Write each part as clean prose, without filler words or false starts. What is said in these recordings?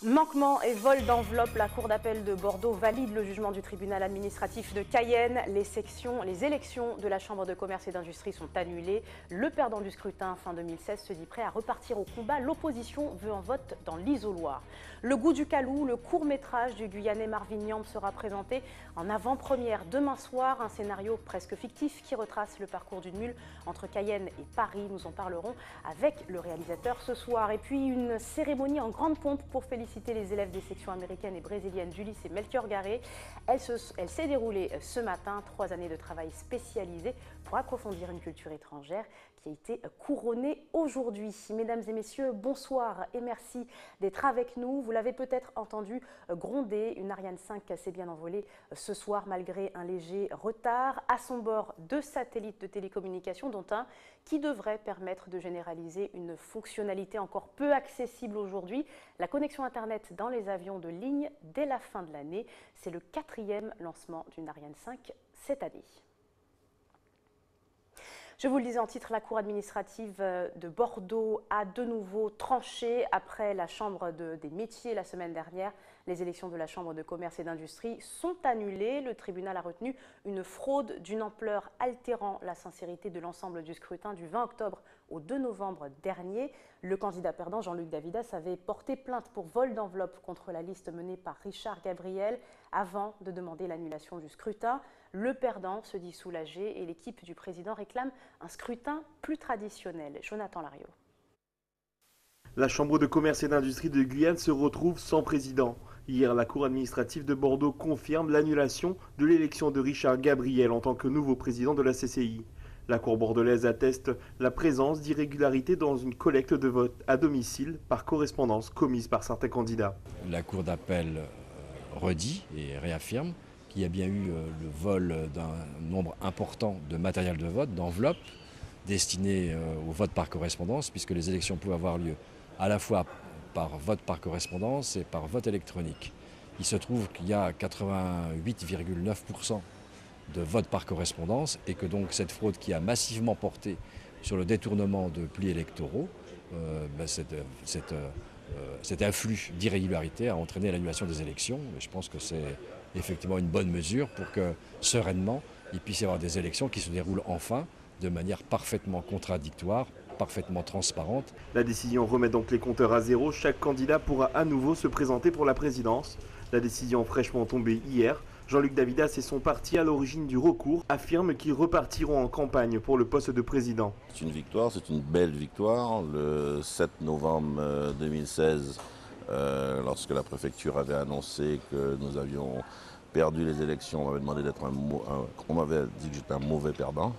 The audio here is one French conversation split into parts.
Manquement et vol d'enveloppe, la Cour d'appel de Bordeaux valide le jugement du tribunal administratif de Cayenne. Les élections de la Chambre de commerce et d'industrie sont annulées. Le perdant du scrutin fin 2016 se dit prêt à repartir au combat. L'opposition veut un vote dans l'isoloir. Le goût du Calou, le court-métrage du Guyanais Marvin Niambe sera présenté en avant-première demain soir. Un scénario presque fictif qui retrace le parcours d'une mule entre Cayenne et Paris. Nous en parlerons avec le réalisateur ce soir. Et puis une cérémonie en grande pompe pour féliciter les élèves des sections américaines et brésiliennes du lycée Melchior Garré. Elle s'est déroulée ce matin. 3 années de travail spécialisé pour approfondir une culture étrangère qui a été couronnée aujourd'hui. Mesdames et messieurs, bonsoir et merci d'être avec nous. Vous l'avez peut-être entendu gronder, une Ariane 5 s'est bien envolée ce soir malgré un léger retard. À son bord, 2 satellites de télécommunications, dont un qui devrait permettre de généraliser une fonctionnalité encore peu accessible aujourd'hui, la connexion Internet dans les avions de ligne dès la fin de l'année. C'est le 4e lancement d'une Ariane 5 cette année. Je vous le disais en titre, la Cour administrative de Bordeaux a de nouveau tranché après la Chambre des métiers la semaine dernière. Les élections de la Chambre de commerce et d'industrie sont annulées. Le tribunal a retenu une fraude d'une ampleur altérant la sincérité de l'ensemble du scrutin du 20 octobre au 2 novembre dernier. Le candidat perdant, Jean-Luc Davidas, avait porté plainte pour vol d'enveloppe contre la liste menée par Richard Gabriel avant de demander l'annulation du scrutin. Le perdant se dit soulagé et l'équipe du président réclame un scrutin plus traditionnel. Jonathan Lariot. La Chambre de commerce et d'industrie de Guyane se retrouve sans président. Hier, la Cour administrative de Bordeaux confirme l'annulation de l'élection de Richard Gabriel en tant que nouveau président de la CCI. La Cour bordelaise atteste la présence d'irrégularités dans une collecte de vote à domicile par correspondance commise par certains candidats. La Cour d'appel redit et réaffirme qu'il y a bien eu le vol d'un nombre important de matériel de vote, d'enveloppes destinées au vote par correspondance, puisque les élections peuvent avoir lieu à la fois par vote par correspondance et par vote électronique. Il se trouve qu'il y a 88,9% de vote par correspondance et que donc cette fraude qui a massivement porté sur le détournement de plis électoraux, cet afflux d'irrégularités a entraîné l'annulation des élections. Et je pense que c'est effectivement une bonne mesure pour que sereinement il puisse y avoir des élections qui se déroulent enfin de manière parfaitement contradictoire, parfaitement transparente. La décision remet donc les compteurs à zéro. Chaque candidat pourra à nouveau se présenter pour la présidence. La décision fraîchement tombée hier. Jean-Luc Davidas et son parti à l'origine du recours affirment qu'ils repartiront en campagne pour le poste de président. C'est une victoire, c'est une belle victoire. Le 7 novembre 2016, lorsque la préfecture avait annoncé que nous avions perdu les élections, on m'avait demandé on m'avait dit que j'étais un mauvais perdant.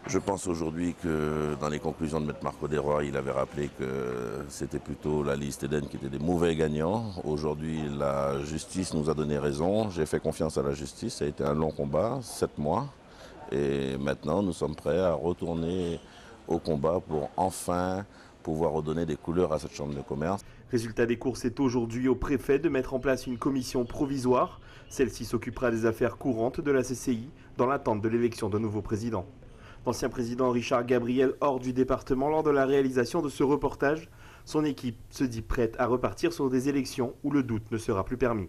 Je pense aujourd'hui que dans les conclusions de M. Marco Desroy, il avait rappelé que c'était plutôt la liste Eden qui était des mauvais gagnants. Aujourd'hui, la justice nous a donné raison. J'ai fait confiance à la justice. Ça a été un long combat, 7 mois. Et maintenant, nous sommes prêts à retourner au combat pour enfin pouvoir redonner des couleurs à cette chambre de commerce. Résultat des courses, c'est aujourd'hui au préfet de mettre en place une commission provisoire. Celle-ci s'occupera des affaires courantes de la CCI dans l'attente de l'élection d'un nouveau président. L'ancien président Richard Gabriel hors du département lors de la réalisation de ce reportage. Son équipe se dit prête à repartir sur des élections où le doute ne sera plus permis.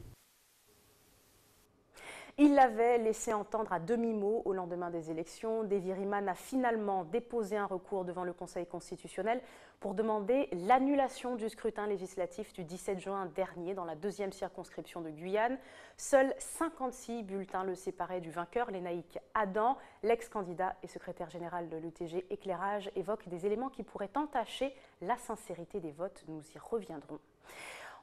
Il l'avait laissé entendre à demi-mot au lendemain des élections. Davy Riemann a finalement déposé un recours devant le Conseil constitutionnel pour demander l'annulation du scrutin législatif du 17 juin dernier dans la 2e circonscription de Guyane. Seuls 56 bulletins le séparaient du vainqueur, Lénaïque Adam. L'ex-candidat et secrétaire général de l'UTG Éclairage évoque des éléments qui pourraient entacher la sincérité des votes. Nous y reviendrons.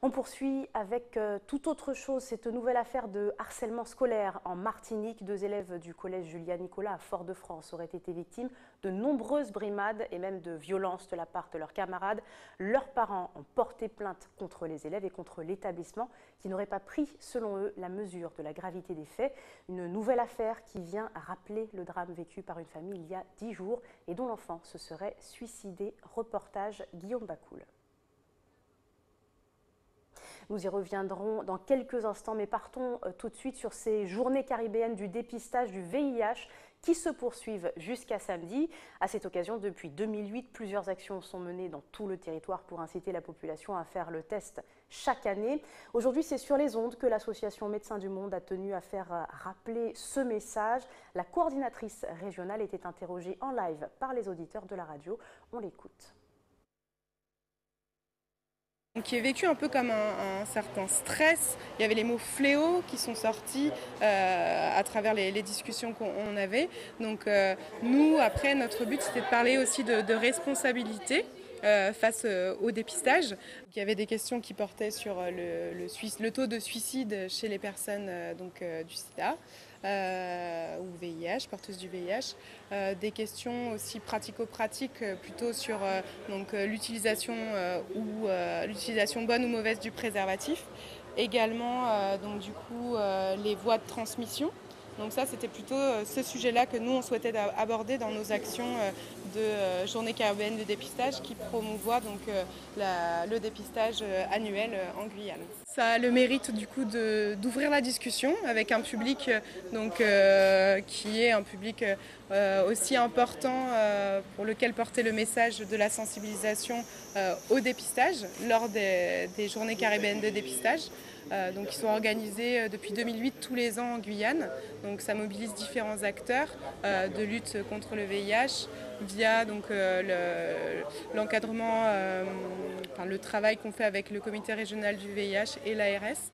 On poursuit avec toute autre chose, cette nouvelle affaire de harcèlement scolaire en Martinique. 2 élèves du collège Julia Nicolas à Fort-de-France auraient été victimes de nombreuses brimades et même de violences de la part de leurs camarades. Leurs parents ont porté plainte contre les élèves et contre l'établissement qui n'aurait pas pris, selon eux, la mesure de la gravité des faits. Une nouvelle affaire qui vient rappeler le drame vécu par une famille il y a 10 jours et dont l'enfant se serait suicidé. Reportage Guillaume Bacoul. Nous y reviendrons dans quelques instants, mais partons tout de suite sur ces journées caribéennes du dépistage du VIH qui se poursuivent jusqu'à samedi. À cette occasion, depuis 2008, plusieurs actions sont menées dans tout le territoire pour inciter la population à faire le test chaque année. Aujourd'hui, c'est sur les ondes que l'association Médecins du Monde a tenu à faire rappeler ce message. La coordinatrice régionale était interrogée en live par les auditeurs de la radio. On l'écoute. Qui est vécu un peu comme un certain stress. Il y avait les mots fléau qui sont sortis à travers les discussions qu'on avait. Donc nous, après, notre but, c'était de parler aussi de responsabilité face au dépistage. Il y avait des questions qui portaient sur le taux de suicide chez les personnes du sida. Ou VIH, porteuses du VIH, des questions aussi pratico-pratiques plutôt sur l'utilisation l'utilisation bonne ou mauvaise du préservatif, également les voies de transmission. Donc ça, c'était plutôt ce sujet-là que nous, on souhaitait aborder dans nos actions de Journée caribéenne de dépistage qui promouvoit le dépistage annuel en Guyane. Ça a le mérite du coup d'ouvrir la discussion avec un public qui est un public aussi important pour lequel porter le message de la sensibilisation au dépistage lors des Journées caribéennes de dépistage. Qui sont organisés depuis 2008 tous les ans en Guyane. Donc ça mobilise différents acteurs de lutte contre le VIH via l'encadrement, le travail qu'on fait avec le comité régional du VIH et l'ARS.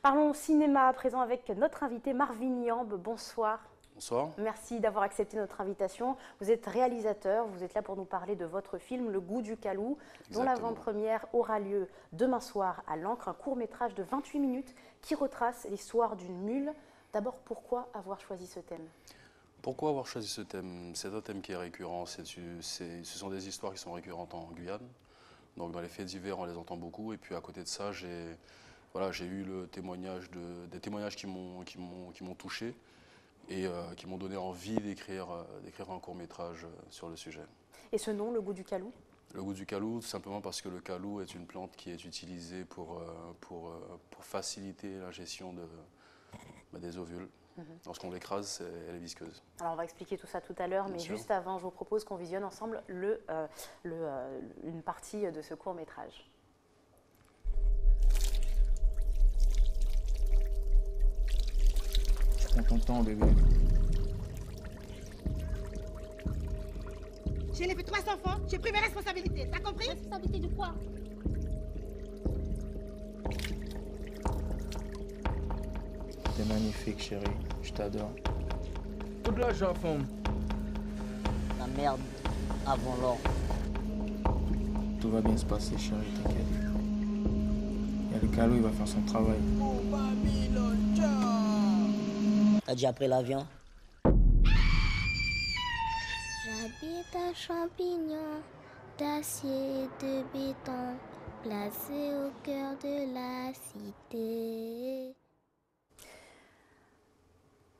Parlons cinéma à présent avec notre invité Marvin Yamb. Bonsoir. Bonsoir. Merci d'avoir accepté notre invitation. Vous êtes réalisateur, vous êtes là pour nous parler de votre film Le Goût du Calou, dont l'avant-première aura lieu demain soir à l'Ancre, un court-métrage de 28 minutes qui retrace l'histoire d'une mule. D'abord, pourquoi avoir choisi ce thème ? Pourquoi avoir choisi ce thème ? C'est un thème qui est récurrent, ce sont des histoires qui sont récurrentes en Guyane. Donc dans les faits divers, on les entend beaucoup. Et puis à côté de ça, j'ai eu des témoignages qui m'ont touché. Et qui m'ont donné envie d'écrire un court-métrage sur le sujet. Et ce nom, Le Goût du Calou ? Le Goût du Calou, tout simplement parce que le calou est une plante qui est utilisée pour faciliter la gestion des ovules. Lorsqu'on l'écrase, elle est visqueuse. Alors on va expliquer tout ça tout à l'heure, mais juste avant, je vous propose qu'on visionne ensemble une partie de ce court-métrage. Prends ton temps, bébé. J'ai élevé 3 enfants, j'ai pris mes responsabilités, t'as compris? Responsabilité de quoi? T'es magnifique, chérie. Je t'adore. Toute la joie, femme. La merde avant l'or. Tout va bien se passer, chérie, t'inquiète. Il y a le calou, il va faire son travail. T'as déjà pris l'avion? J'habite un champignon d'acier et de béton, placé au cœur de la cité.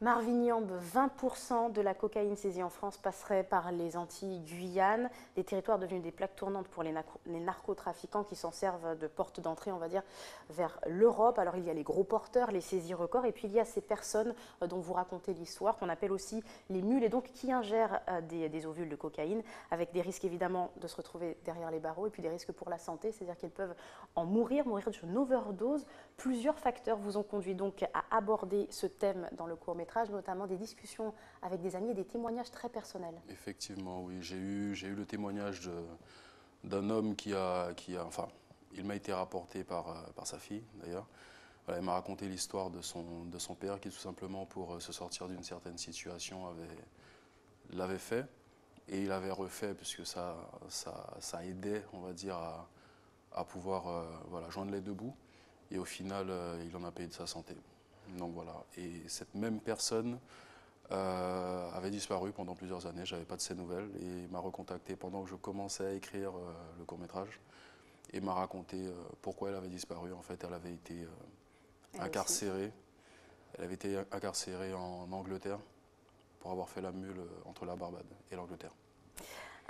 Marvin Yamb, 20% de la cocaïne saisie en France passerait par les Antilles-Guyane, des territoires devenus des plaques tournantes pour les narcotrafiquants qui s'en servent de porte d'entrée, on va dire, vers l'Europe. Alors il y a les gros porteurs, les saisies records, et puis il y a ces personnes dont vous racontez l'histoire, qu'on appelle aussi les mules, et donc qui ingèrent des ovules de cocaïne, avec des risques évidemment de se retrouver derrière les barreaux, et puis des risques pour la santé, c'est-à-dire qu'ils peuvent en mourir d'une overdose. Plusieurs facteurs vous ont conduit donc à aborder ce thème dans le court-métrage, notamment des discussions avec des amis et des témoignages très personnels. Effectivement, oui. J'ai eu le témoignage d'un homme enfin, il m'a été rapporté par sa fille, d'ailleurs. Voilà, il m'a raconté l'histoire de son père qui, tout simplement, pour se sortir d'une certaine situation, l'avait fait. Et il avait refait, puisque ça aidait, on va dire, à pouvoir joindre les deux bouts. Et au final, il en a payé de sa santé. Donc voilà, et cette même personne avait disparu pendant plusieurs années, je n'avais pas de ses nouvelles, et il m'a recontacté pendant que je commençais à écrire le court-métrage, et m'a raconté pourquoi elle avait disparu. En fait, elle avait été incarcérée, en Angleterre, pour avoir fait la mule entre la Barbade et l'Angleterre.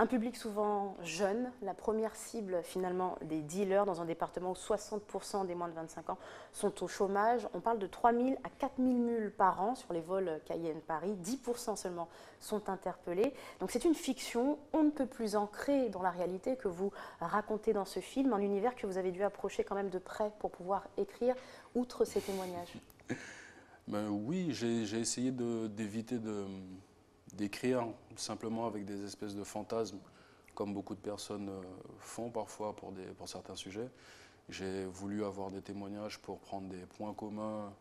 Un public souvent jeune, la première cible finalement des dealers dans un département où 60% des moins de 25 ans sont au chômage. On parle de 3 000 à 4 000 mules par an sur les vols Cayenne-Paris, 10% seulement sont interpellés. Donc c'est une fiction, on ne peut plus ancrée dans la réalité que vous racontez dans ce film, un univers que vous avez dû approcher quand même de près pour pouvoir écrire, outre ces témoignages. Ben oui, j'ai essayé d'éviter d'écrire simplement avec des espèces de fantasmes, comme beaucoup de personnes font parfois pour certains sujets. J'ai voulu avoir des témoignages pour prendre des points communs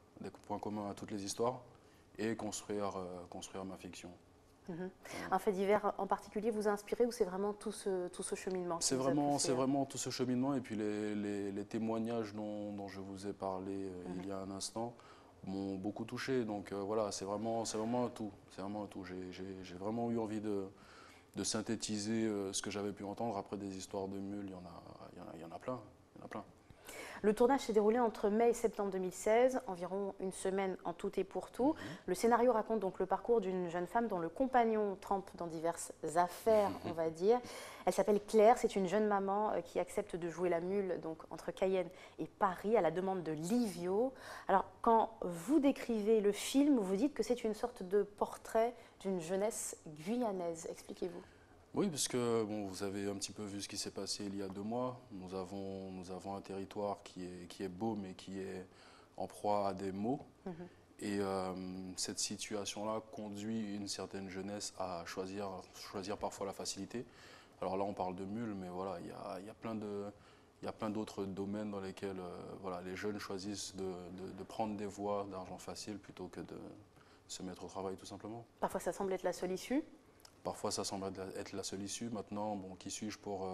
à toutes les histoires et construire ma fiction. Un fait divers en particulier vous a inspiré ou c'est vraiment tout ce cheminement? C'est vraiment tout ce cheminement et puis les témoignages dont je vous ai parlé il y a un instant m'ont beaucoup touché. Donc voilà, c'est vraiment un tout. C'est vraiment un tout. J'ai vraiment eu envie de synthétiser ce que j'avais pu entendre. Après des histoires de mules, il y en a plein. Il y en a plein. Le tournage s'est déroulé entre mai et septembre 2016, environ une semaine en tout et pour tout. Le scénario raconte donc le parcours d'une jeune femme dont le compagnon trempe dans diverses affaires, on va dire. Elle s'appelle Claire, c'est une jeune maman qui accepte de jouer la mule donc, entre Cayenne et Paris à la demande de Livio. Alors quand vous décrivez le film, vous dites que c'est une sorte de portrait d'une jeunesse guyanaise. Expliquez-vous. Oui, parce que bon, vous avez un petit peu vu ce qui s'est passé il y a 2 mois. Nous avons un territoire qui est beau, mais qui est en proie à des maux. Et cette situation-là conduit une certaine jeunesse à choisir parfois la facilité. Alors là, on parle de mules, mais voilà, il y a plein d'autres domaines dans lesquels voilà, les jeunes choisissent de prendre des voies d'argent facile plutôt que de se mettre au travail, tout simplement. Parfois, ça semble être la seule issue. Parfois, ça semble être la seule issue. Maintenant, bon, qui suis-je pour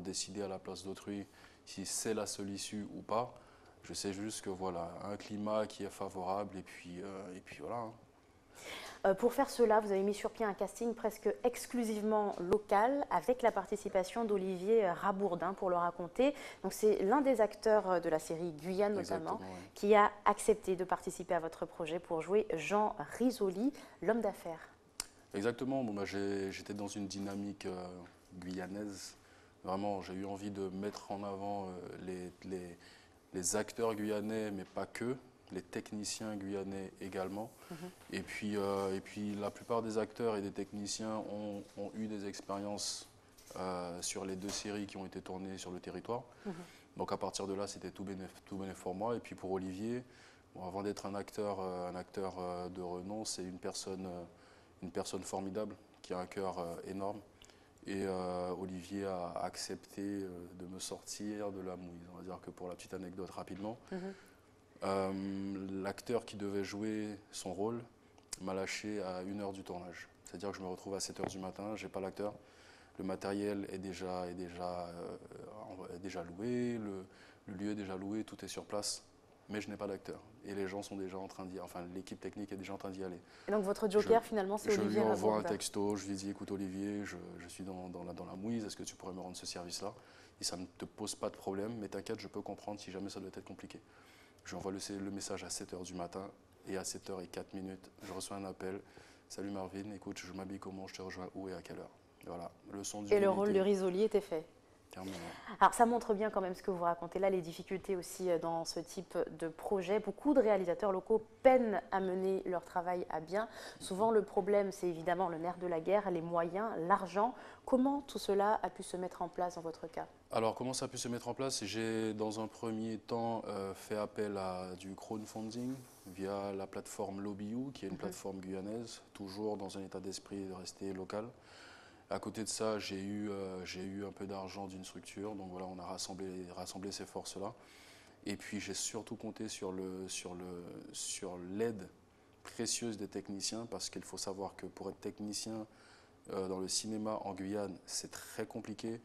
décider à la place d'autrui si c'est la seule issue ou pas? Je sais juste que voilà, un climat qui est favorable et puis voilà. Pour faire cela, vous avez mis sur pied un casting presque exclusivement local avec la participation d'Olivier Rabourdin pour le raconter. Donc c'est l'un des acteurs de la série Guyane notamment qui a accepté de participer à votre projet pour jouer Jean Risoli, l'homme d'affaires. Exactement, bon, bah, j'étais dans une dynamique guyanaise. Vraiment, j'ai eu envie de mettre en avant les acteurs guyanais, mais pas que, les techniciens guyanais également. Et puis la plupart des acteurs et des techniciens ont eu des expériences sur les 2 séries qui ont été tournées sur le territoire. Donc à partir de là, c'était tout bénef pour moi. Et puis pour Olivier, bon, avant d'être un acteur de renom, c'est une personne formidable qui a un cœur énorme. Et Olivier a accepté de me sortir de la mouise. On va dire que pour la petite anecdote rapidement, l'acteur qui devait jouer son rôle m'a lâché à 1h du tournage. C'est-à-dire que je me retrouve à 7h du matin, je n'ai pas l'acteur. Le matériel est déjà loué, le lieu est déjà loué, tout est sur place. Mais je n'ai pas d'acteur. Et les gens sont déjà en train d'y aller. Enfin, l'équipe technique est déjà en train d'y aller. Et donc votre joker, finalement, c'est Olivier Je lui envoie Rabourdin. un texto, je lui dis, écoute Olivier, je suis dans la mouise, est-ce que tu pourrais me rendre ce service-là? Et ça ne te pose pas de problème, mais t'inquiète, je peux comprendre si jamais ça doit être compliqué. Je lui envoie le message à 7h du matin, et à 7h04, je reçois un appel. Salut Marvin, écoute, je m'habille comment, je te rejoins où et à quelle heure? Voilà, leçon d'humilité. Et le rôle de Risoli était fait. Terminé. Alors ça montre bien quand même ce que vous racontez là, les difficultés aussi dans ce type de projet. Beaucoup de réalisateurs locaux peinent à mener leur travail à bien. Souvent le problème, c'est évidemment le nerf de la guerre, les moyens, l'argent. Comment tout cela a pu se mettre en place dans votre cas? Alors comment ça a pu se mettre en place? J'ai dans un premier temps fait appel à du crowdfunding via la plateforme Lobbyou, qui est une plateforme guyanaise, toujours dans un état d'esprit de rester local. À côté de ça, j'ai eu un peu d'argent d'une structure, donc voilà, on a rassemblé ces forces-là. Et puis j'ai surtout compté sur l'aide précieuse des techniciens, parce qu'il faut savoir que pour être technicien dans le cinéma en Guyane, c'est très compliqué.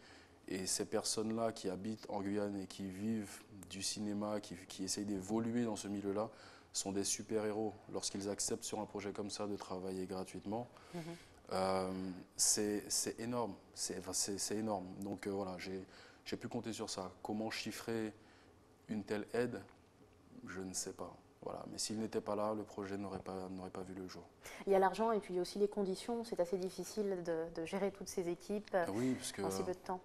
Et ces personnes-là qui habitent en Guyane et qui vivent du cinéma, qui essayent d'évoluer dans ce milieu-là, sont des super-héros. Lorsqu'ils acceptent sur un projet comme ça de travailler gratuitement, c'est énorme, c'est énorme. Donc voilà, j'ai pu compter sur ça. Comment chiffrer une telle aide, je ne sais pas. Voilà. Mais s'il n'était pas là, le projet n'aurait pas vu le jour. Il y a l'argent et puis il y a aussi les conditions. C'est assez difficile de gérer toutes ces équipes oui, parce que, en si peu de temps.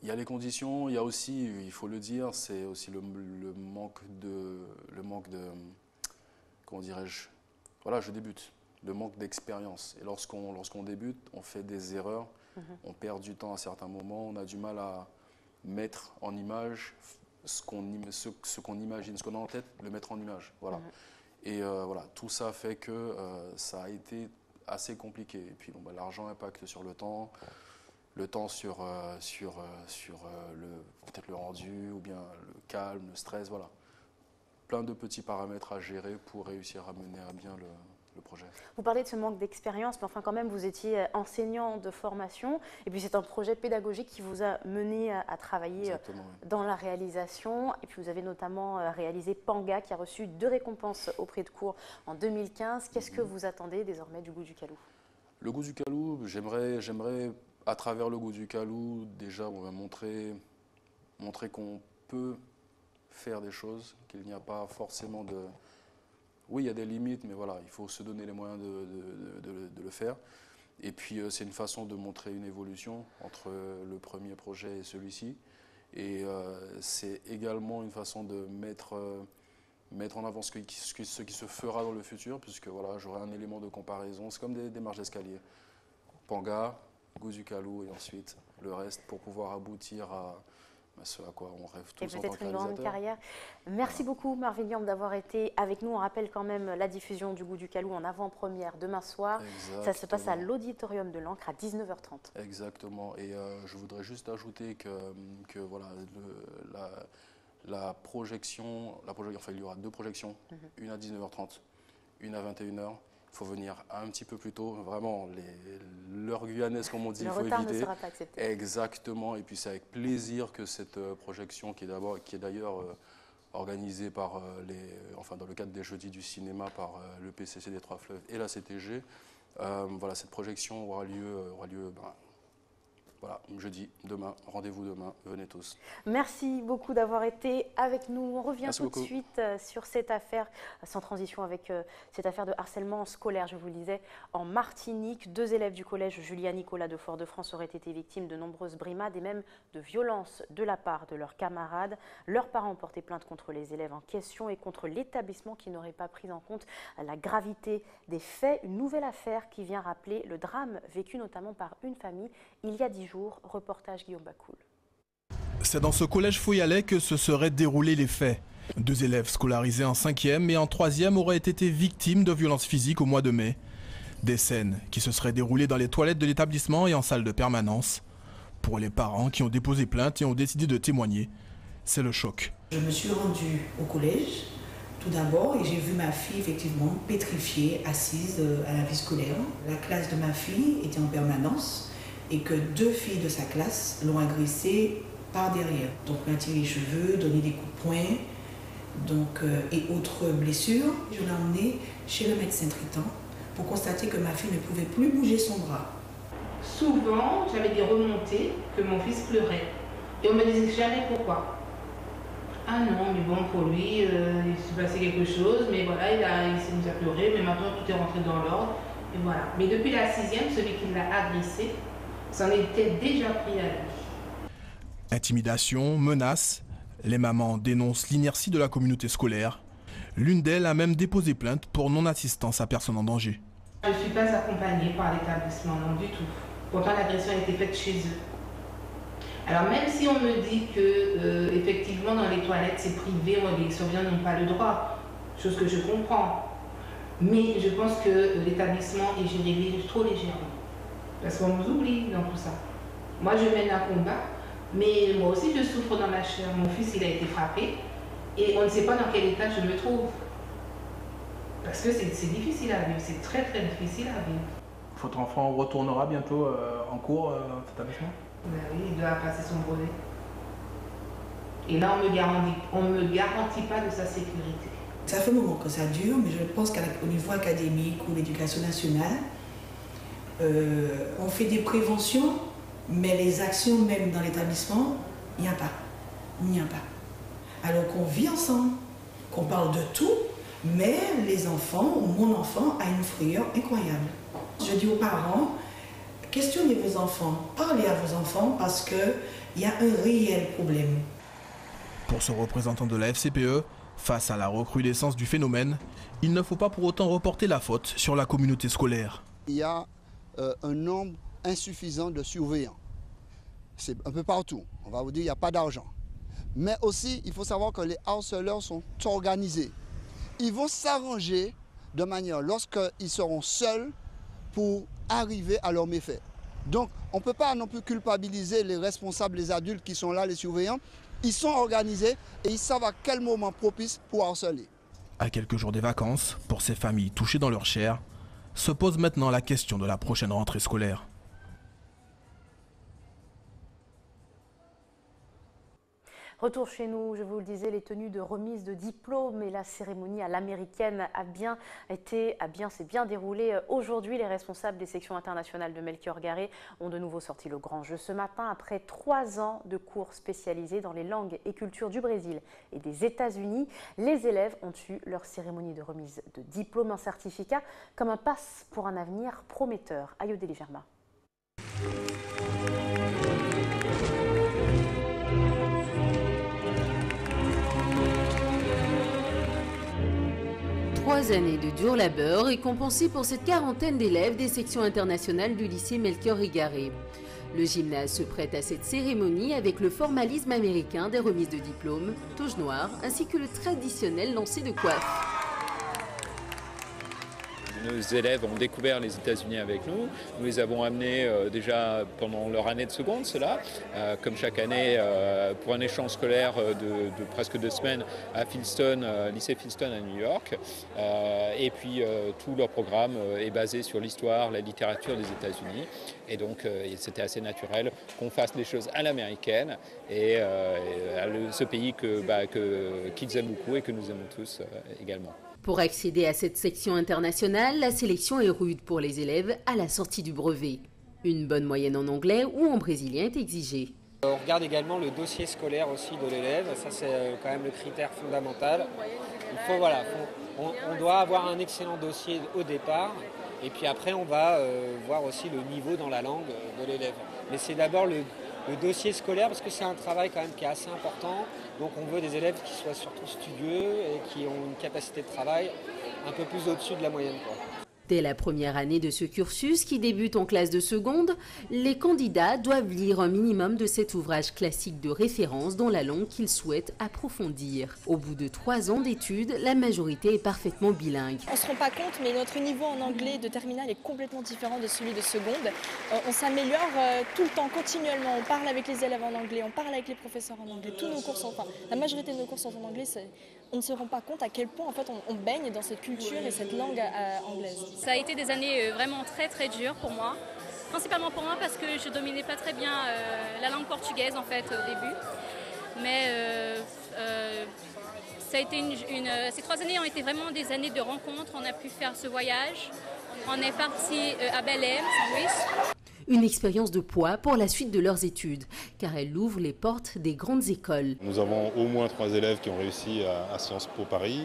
Il y a les conditions, il y a aussi, il faut le dire, c'est aussi le manque de, comment dirais-je, voilà, je débute, le manque d'expérience. Et lorsqu'on débute, on fait des erreurs, on perd du temps à certains moments, on a du mal à mettre en image ce qu'on imagine, ce qu'on a en tête, le mettre en image. Voilà. Et voilà, tout ça fait que ça a été assez compliqué. Et puis bon, bah, l'argent impacte sur le temps sur peut-être le rendu, ou bien le calme, le stress, voilà. Plein de petits paramètres à gérer pour réussir à mener à bien le projet. Vous parlez de ce manque d'expérience, mais enfin quand même vous étiez enseignant de formation, et puis c'est un projet pédagogique qui vous a mené à travailler dans la réalisation, et puis vous avez notamment réalisé Panga, qui a reçu 2 récompenses au prix de cours en 2015. Qu'est-ce que vous attendez désormais du Goût du Calou? Le Goût du Calou, j'aimerais à travers le Goût du Calou, déjà on va montrer qu'on peut faire des choses, qu'il n'y a pas forcément de... Oui, il y a des limites, mais voilà, il faut se donner les moyens de le faire. Et puis c'est une façon de montrer une évolution entre le premier projet et celui-ci. Et c'est également une façon de mettre en avant ce qui se fera dans le futur, puisque voilà, j'aurai un élément de comparaison. C'est comme des marches d'escalier. Panga, Goût du Calou, et ensuite le reste pour pouvoir aboutir à ce à quoi on rêve tous en tant que peut-être une grande carrière. Merci voilà. beaucoup Marvin Liam d'avoir été avec nous. On rappelle quand même la diffusion du Goût du Calou en avant-première demain soir. Exactement. Ça se passe à l'Auditorium de l'Ancre à 19h30. Exactement. Et je voudrais juste ajouter que voilà, la projection, enfin il y aura 2 projections, une à 19h30, une à 21h. Il faut venir un petit peu plus tôt, vraiment, l'heure guyanaise, comme on dit, il faut éviter. Le retard ne sera pas accepté. Exactement, et puis c'est avec plaisir que cette projection, qui est d'ailleurs organisée par dans le cadre des Jeudis du cinéma par le PCC des Trois Fleuves et la CTG, voilà, cette projection aura lieu voilà, jeudi, demain, rendez-vous demain, venez tous. Merci beaucoup d'avoir été avec nous. On revient Merci tout beaucoup. de suite sur cette affaire, sans transition avec cette affaire de harcèlement scolaire, je vous le disais, en Martinique. 2 élèves du collège Julia Nicolas de Fort-de-France auraient été victimes de nombreuses brimades et même de violences de la part de leurs camarades. Leurs parents ont porté plainte contre les élèves en question et contre l'établissement qui n'aurait pas pris en compte la gravité des faits. Une nouvelle affaire qui vient rappeler le drame vécu notamment par une famille il y a 10 jours. Reportage Guillaume Bacoul. C'est dans ce collège Foyalais que se seraient déroulés les faits. 2 élèves scolarisés en 5e et en 3e auraient été victimes de violences physiques au mois de mai. Des scènes qui se seraient déroulées dans les toilettes de l'établissement et en salle de permanence. Pour les parents qui ont déposé plainte et ont décidé de témoigner, c'est le choc. Je me suis rendue au collège tout d'abord et j'ai vu ma fille effectivement pétrifiée, assise à la vie scolaire. La classe de ma fille était en permanence et que 2 filles de sa classe l'ont agressée par derrière. Donc m'a tiré les cheveux, donné des coups de poing et autres blessures. Je l'ai emmenée chez le médecin traitant pour constater que ma fille ne pouvait plus bouger son bras. Souvent, j'avais des remontées que mon fils pleurait. Et on me disait jamais pourquoi. Ah non, mais bon, pour lui, il s'est passé quelque chose, mais voilà, il s'est mis à pleurer, mais maintenant tout est rentré dans l'ordre. Et voilà. Mais depuis la 6e, celui qui l'a agressé, s'en était déjà pris à lui. Intimidation, menaces, les mamans dénoncent l'inertie de la communauté scolaire. L'une d'elles a même déposé plainte pour non-assistance à personne en danger. Je ne suis pas accompagnée par l'établissement, non du tout. Pourtant l'agression a été faite chez eux. Alors même si on me dit que effectivement dans les toilettes c'est privé, les surveillants n'ont pas le droit, chose que je comprends. Mais je pense que l'établissement est géré trop légèrement. Parce qu'on nous oublie dans tout ça. Moi, je mène un combat, mais moi aussi, je souffre dans ma chair. Mon fils, il a été frappé, et on ne sait pas dans quel état je me trouve. Parce que c'est difficile à vivre, c'est très très difficile à vivre. Votre enfant retournera bientôt en cours dans cet établissement? Ben oui, il doit passer son brevet. Et là, on me garantit pas de sa sécurité. Ça fait un moment que ça dure, mais je pense qu'au niveau académique ou l'éducation nationale, on fait des préventions, mais les actions même dans l'établissement, il n'y a pas. Il n'y a pas. Alors qu'on vit ensemble, qu'on on parle de tout, mais les enfants, ou mon enfant, a une frayeur incroyable. Je dis aux parents, questionnez vos enfants, parlez à vos enfants parce qu'il y a un réel problème. Pour ce représentant de la FCPE, face à la recrudescence du phénomène, il ne faut pas pour autant reporter la faute sur la communauté scolaire. Il y a un nombre insuffisant de surveillants. C'est un peu partout. On va vous dire qu'il n'y a pas d'argent. Mais aussi, il faut savoir que les harceleurs sont organisés. Ils vont s'arranger de manière, lorsqu'ils seront seuls, pour arriver à leurs méfaits. Donc, on ne peut pas non plus culpabiliser les responsables, les adultes qui sont là, les surveillants. Ils sont organisés et ils savent à quel moment propice pour harceler. À quelques jours des vacances, pour ces familles touchées dans leur chair, se pose maintenant la question de la prochaine rentrée scolaire. Retour chez nous, je vous le disais, les tenues de remise de diplômes et la cérémonie à l'américaine s'est bien déroulée aujourd'hui. Les responsables des sections internationales de Melchior Garret ont de nouveau sorti le grand jeu ce matin. Après 3 ans de cours spécialisés dans les langues et cultures du Brésil et des États-Unis, les élèves ont eu leur cérémonie de remise de diplôme, un certificat comme un pass pour un avenir prometteur. Ayodele Germa. Trois années de dur labeur récompensées pour cette quarantaine d'élèves des sections internationales du lycée Melchior Garret. Le gymnase se prête à cette cérémonie avec le formalisme américain des remises de diplômes, toge noire, ainsi que le traditionnel lancer de coiffe. Nos élèves ont découvert les États-Unis avec nous. Nous les avons amenés déjà pendant leur année de seconde, comme chaque année, pour un échange scolaire de presque 2 semaines à Fieldston, lycée Fieldston à New York. Et puis tout leur programme est basé sur l'histoire, la littérature des États-Unis. Et donc c'était assez naturel qu'on fasse les choses à l'américaine et à ce pays qu'ils aiment beaucoup et que nous aimons tous également. Pour accéder à cette section internationale, la sélection est rude pour les élèves à la sortie du brevet. Une bonne moyenne en anglais ou en brésilien est exigée. On regarde également le dossier scolaire aussi de l'élève, ça c'est quand même le critère fondamental. On doit avoir un excellent dossier au départ et puis après on va voir aussi le niveau dans la langue de l'élève. Mais c'est d'abord le dossier scolaire parce que c'est un travail quand même qui est assez important. Donc on veut des élèves qui soient surtout studieux et qui ont une capacité de travail un peu plus au-dessus de la moyenne, quoi. Dès la première année de ce cursus, qui débute en classe de seconde, les candidats doivent lire un minimum de cet ouvrage classique de référence dans la langue qu'ils souhaitent approfondir. Au bout de 3 ans d'études, la majorité est parfaitement bilingue. On ne se rend pas compte, mais notre niveau en anglais de terminale est complètement différent de celui de seconde. On s'améliore tout le temps, continuellement. On parle avec les élèves en anglais, on parle avec les professeurs en anglais. Tous nos cours sont, la majorité de nos cours sont en anglais. On ne se rend pas compte à quel point en fait, on baigne dans cette culture et cette langue anglaise. Ça a été des années vraiment très dures pour moi, principalement pour moi parce que je dominais pas très bien la langue portugaise en fait au début. Mais ça a été ces 3 années ont été vraiment des années de rencontres. On a pu faire ce voyage. On est parti à Belém, São Luís. Une expérience de poids pour la suite de leurs études, car elle ouvre les portes des grandes écoles. Nous avons au moins 3 élèves qui ont réussi à Sciences Po Paris.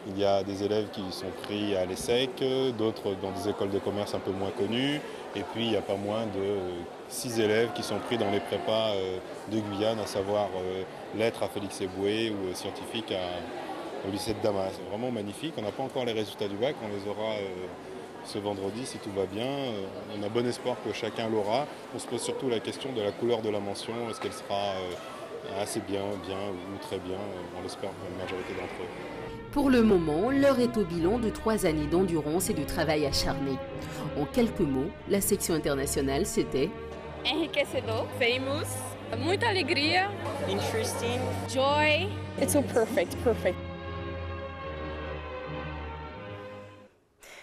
Il y a des élèves qui sont pris à l'ESSEC, d'autres dans des écoles de commerce un peu moins connues. Et puis il n'y a pas moins de 6 élèves qui sont pris dans les prépas de Guyane, à savoir lettres à Félix Éboué ou scientifique au lycée de Damas. C'est vraiment magnifique. On n'a pas encore les résultats du bac, on les aura ce vendredi si tout va bien. On a bon espoir que chacun l'aura. On se pose surtout la question de la couleur de la mention. Est-ce qu'elle sera assez bien ou très bien? On l'espère pour la majorité d'entre eux. Pour le moment, l'heure est au bilan de 3 années d'endurance et de travail acharné. En quelques mots, la section internationale, c'était enriquecedor, famous, muita alegria, interesting, joy. It's so perfect.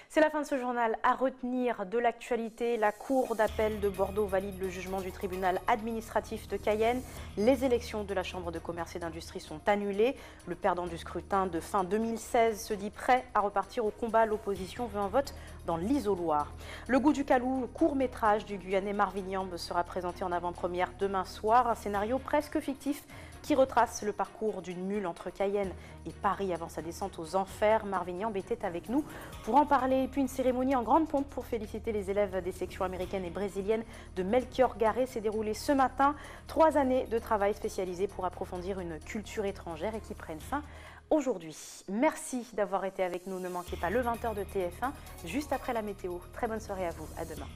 C'est la fin de ce journal. À retenir de l'actualité, la Cour d'appel de Bordeaux valide le jugement du tribunal administratif de Cayenne. Les élections de la Chambre de commerce et d'industrie sont annulées. Le perdant du scrutin de fin 2016 se dit prêt à repartir au combat. L'opposition veut un vote dans l'isoloir. Le goût du Calou, le court-métrage du Guyanais Marvin Yamb sera présenté en avant-première demain soir. Un scénario presque fictif qui retrace le parcours d'une mule entre Cayenne et Paris avant sa descente aux enfers. Marvin Yamb était avec nous pour en parler. Et puis une cérémonie en grande pompe pour féliciter les élèves des sections américaines et brésiliennes de Melchior Garé s'est déroulée ce matin. 3 années de travail spécialisé pour approfondir une culture étrangère et qui prennent fin aujourd'hui. Merci d'avoir été avec nous. Ne manquez pas le 20h de TF1 juste après la météo. Très bonne soirée à vous. À demain.